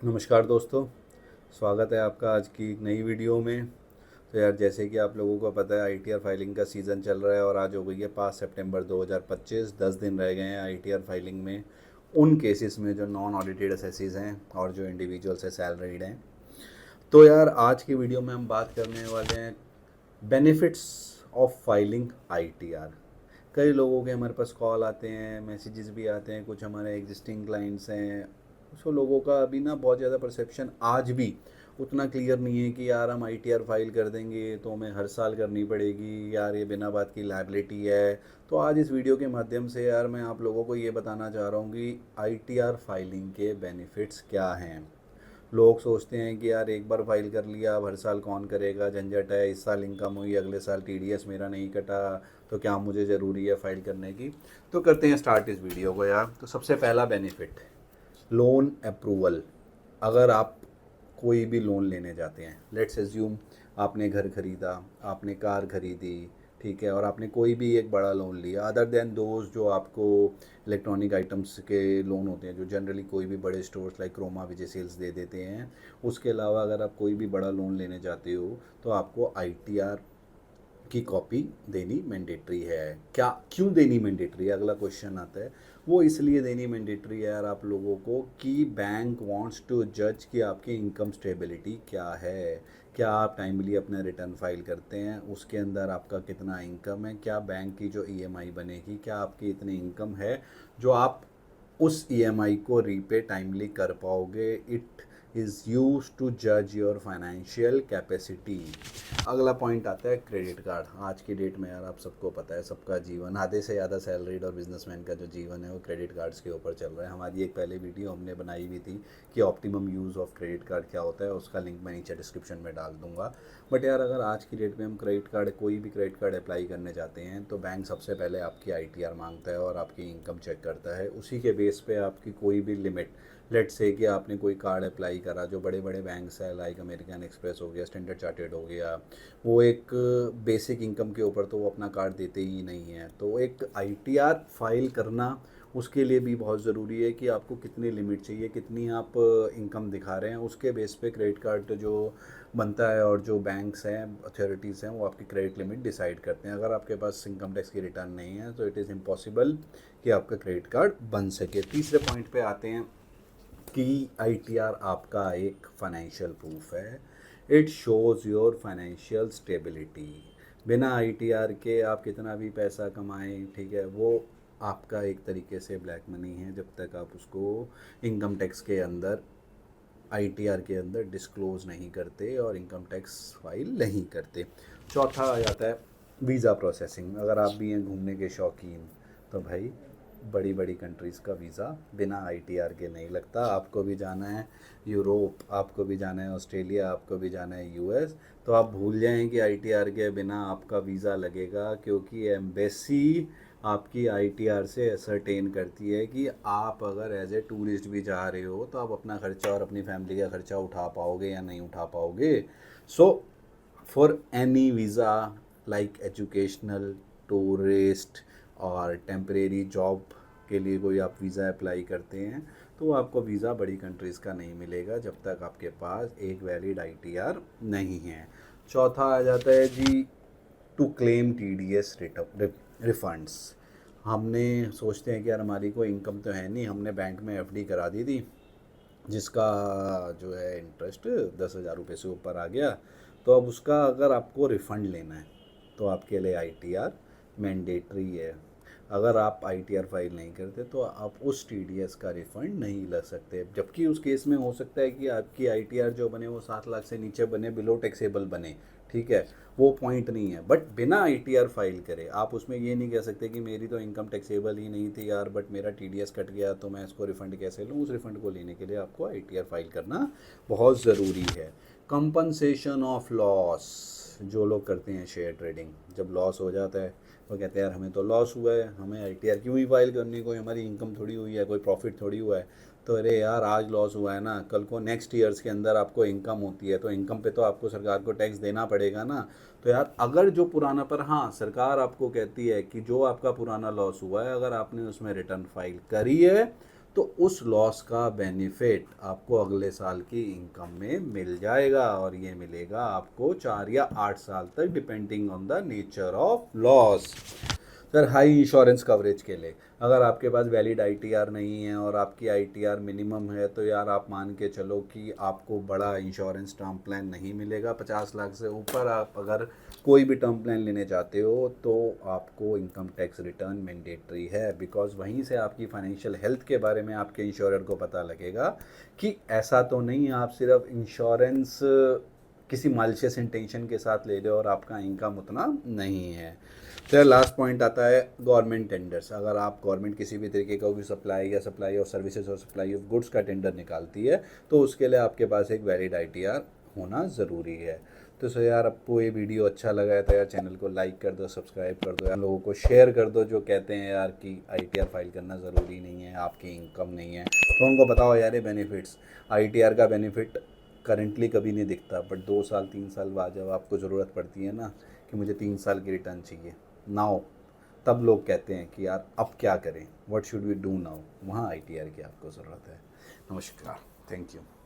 नमस्कार दोस्तों, स्वागत है आपका आज की एक नई वीडियो में। तो यार, जैसे कि आप लोगों को पता है, आईटीआर फाइलिंग का सीज़न चल रहा है और आज हो गई है 5 सितंबर 2025। 10 दिन रह गए हैं आईटीआर फाइलिंग में, उन केसेस में जो नॉन ऑडिटेड एसएससीज हैं और जो इंडिविजुअल्स है सैलरीड हैं। तो यार, आज की वीडियो में हम बात करने वाले हैं बेनिफिट्स ऑफ फाइलिंग आईटीआर। कई लोगों के हमारे पास कॉल आते हैं, मैसेजेस भी आते हैं, कुछ हमारे एग्जिस्टिंग क्लाइंट्स हैं। सो लोगों का अभी ना बहुत ज़्यादा परसेप्शन आज भी उतना क्लियर नहीं है कि यार हम आईटीआर फाइल कर देंगे तो हमें हर साल करनी पड़ेगी, यार ये बिना बात की लायबिलिटी है। तो आज इस वीडियो के माध्यम से यार मैं आप लोगों को ये बताना चाह रहा हूँ कि आईटीआर फाइलिंग के बेनिफिट्स क्या हैं। लोग सोचते हैं कि यार एक बार फाइल कर लिया, अब हर साल कौन करेगा, झंझट है, इस साल इनकम हुई अगले साल टीडीएस मेरा नहीं कटा, तो क्या मुझे ज़रूरी है फाइल करने की। तो करते हैं स्टार्ट इस वीडियो को यार। तो सबसे पहला बेनिफिट, लोन अप्रूवल। अगर आप कोई भी लोन लेने जाते हैं, लेट्स एज्यूम आपने घर खरीदा, आपने कार खरीदी, ठीक है, और आपने कोई भी एक बड़ा लोन लिया अदर देन दोस्त जो आपको इलेक्ट्रॉनिक आइटम्स के लोन होते हैं, जो जनरली कोई भी बड़े स्टोर्स लाइक क्रोमा विजय सेल्स दे देते हैं। उसके अलावा अगर आप कोई भी बड़ा लोन लेने जाते हो तो आपको आईटीआर की कॉपी देनी मैंडेटरी है। क्या, क्यों देनी मैंडेटरी है, अगला क्वेश्चन आता है। वो इसलिए देनी मैंडेटरी है यार आप लोगों को कि बैंक वांट्स टू जज कि आपकी इनकम स्टेबिलिटी क्या है। क्या आप टाइमली अपने रिटर्न फाइल करते हैं, उसके अंदर आपका कितना इनकम है, क्या बैंक की जो ईएमआई बनेगी, क्या आपकी इतनी इनकम है जो आप उस ईएमआई को रीपे टाइमली कर पाओगे। इट इज़ यूज टू जज योर फाइनेंशियल कैपेसिटी। अगला पॉइंट आता है क्रेडिट कार्ड। आज की डेट में यार आप सबको पता है, सबका जीवन, आधे से ज़्यादा सैलरीड और बिजनेसमैन का जो जीवन है वो क्रेडिट कार्ड्स के ऊपर चल रहा है। हमारी एक पहले वीडियो हमने बनाई हुई थी कि optimum use of credit card क्या होता है, उसका लिंक मैं नीचे डिस्क्रिप्शन में डाल दूंगा। बट यार, अगर आज की डेट में हम क्रेडिट कार्ड, कोई भी क्रेडिट कार्ड अप्लाई करने जाते हैं तो बैंक सबसे पहले आपकी आईटीआर मांगता है और आपकी इनकम चेक करता है। उसी के बेस पे आपकी कोई भी लिमिट, लेट्स से कि आपने कोई कार्ड अप्लाई करा, जो बड़े बड़े बैंक्स है लाइक अमेरिकन एक्सप्रेस हो गया, स्टैंडर्ड चार्टेड हो गया, वो एक बेसिक इनकम के ऊपर तो वो अपना कार्ड देते ही नहीं है। तो एक आईटीआर फाइल करना उसके लिए भी बहुत ज़रूरी है कि आपको कितनी लिमिट चाहिए, कितनी आप इनकम दिखा रहे हैं, उसके बेस पे क्रेडिट कार्ड जो बनता है और जो बैंक्स हैं, अथॉरिटीज़ हैं, वो आपकी क्रेडिट लिमिट डिसाइड करते हैं। अगर आपके पास इनकम टैक्स की रिटर्न नहीं है तो इट इज़ इम्पॉसिबल कि आपका क्रेडिट कार्ड बन सके। तीसरे पॉइंट पे आते हैं कि आईटीआर आपका एक फाइनेंशियल प्रूफ है। It shows your financial stability. बिना आईटीआर के आप कितना भी पैसा कमाएं, ठीक है, वो आपका एक तरीके से ब्लैक मनी है जब तक आप उसको इनकम टैक्स के अंदर, आईटीआर के अंदर डिस्क्लोज नहीं करते और इनकम टैक्स फाइल नहीं करते। चौथा आ जाता है वीज़ा प्रोसेसिंग। अगर आप भी हैं घूमने के शौकीन, तो भाई बड़ी बड़ी कंट्रीज़ का वीज़ा बिना आईटीआर के नहीं लगता। आपको भी जाना है यूरोप, आपको भी जाना है ऑस्ट्रेलिया, आपको भी जाना है यूएस, तो आप भूल जाएं कि आईटीआर के बिना आपका वीज़ा लगेगा, क्योंकि एम्बेसी आपकी आईटीआर से असरटेन करती है कि आप अगर एज ए टूरिस्ट भी जा रहे हो तो आप अपना खर्चा और अपनी फैमिली का खर्चा उठा पाओगे या नहीं उठा पाओगे। So for any visa like educational, tourist और टेम्परेरी जॉब के लिए कोई आप वीज़ा अप्लाई करते हैं तो आपको वीज़ा बड़ी कंट्रीज़ का नहीं मिलेगा जब तक आपके पास एक वैलिड आईटीआर नहीं है। चौथा आ जाता है जी, टू क्लेम टीडीएस रिफंड्स। हमने सोचते हैं कि यार हमारी कोई इनकम तो है नहीं, हमने बैंक में एफडी करा दी थी जिसका जो है इंटरेस्ट 10,000 रुपये से ऊपर आ गया, तो अब उसका अगर आपको रिफ़ंड लेना है तो आपके लिए आईटीआर मैंडेटरी है। अगर आप आईटीआर फाइल नहीं करते तो आप उस टीडीएस का रिफ़ंड नहीं ले सकते, जबकि उस केस में हो सकता है कि आपकी आईटीआर जो बने वो 7 लाख से नीचे बने, बिलो टैक्सेबल बने, ठीक है, वो पॉइंट नहीं है। बट बिना आईटीआर फाइल करे आप उसमें ये नहीं कह सकते कि मेरी तो इनकम टैक्सेबल ही नहीं थी यार, बट मेरा टीडीएस कट गया तो मैं इसको रिफ़ंड कैसे लूँ। उस रिफ़ंड को लेने के लिए आपको आईटीआर फाइल करना बहुत ज़रूरी है। कंपनसेशन ऑफ लॉस, जो लोग करते हैं शेयर ट्रेडिंग, जब लॉस हो जाता है वो कहते हैं यार हमें तो लॉस हुआ है, हमें ITR क्यों ही फाइल करनी, कोई हमारी इनकम थोड़ी हुई है, कोई प्रॉफिट थोड़ी हुआ है। तो अरे यार आज लॉस हुआ है ना, कल को नेक्स्ट ईयर्स के अंदर आपको इनकम होती है तो इनकम पे तो आपको सरकार को टैक्स देना पड़ेगा ना। तो यार अगर जो पुराना, पर हाँ सरकार आपको कहती है कि जो आपका पुराना लॉस हुआ है अगर आपने उसमें रिटर्न फाइल करी है तो उस लॉस का बेनिफिट आपको अगले साल की इनकम में मिल जाएगा, और ये मिलेगा आपको 4 या 8 साल तक, depending on the nature of loss. Sir high insurance coverage के लिए अगर आपके पास वैलिड ITR नहीं है और आपकी ITR मिनिमम है तो यार आप मान के चलो कि आपको बड़ा इंश्योरेंस टर्म प्लान नहीं मिलेगा। 50 लाख से ऊपर आप अगर कोई भी टर्म प्लान लेने चाहते हो तो आपको इनकम टैक्स रिटर्न मैंडेटरी है, बिकॉज वहीं से आपकी फाइनेंशियल हेल्थ के बारे में आपके इंश्योरर को पता लगेगा कि ऐसा तो नहीं है आप सिर्फ इंश्योरेंस किसी मालिशियस इंटेंशन के साथ ले रहे हो और आपका इनकम उतना नहीं है। तो लास्ट पॉइंट आता है गवर्नमेंट टेंडर्स। अगर आप गवर्नमेंट किसी भी तरीके का कोई सप्लाई ऑफ सर्विसेज और सप्लाई ऑफ गुड्स का टेंडर निकालती है तो उसके लिए आपके पास एक वैलिड ITR होना ज़रूरी है। तो सर यार आपको ये वीडियो अच्छा लगा है तो यार चैनल को लाइक कर दो, सब्सक्राइब कर दो, यार लोगों को शेयर कर दो जो कहते हैं यार कि ITR फाइल करना ज़रूरी नहीं है, आपकी इनकम नहीं है। तो उनको बताओ यार ये बेनिफिट्स, ITR का बेनिफिट करेंटली कभी नहीं दिखता, बट 2 साल 3 साल बाद जब आपको ज़रूरत पड़ती है ना कि मुझे 3 साल की रिटर्न चाहिए नाउ, तब लोग कहते हैं कि यार अब क्या करें, what should we do now, वहाँ ITR की आपको ज़रूरत है। नमस्कार, थैंक यू।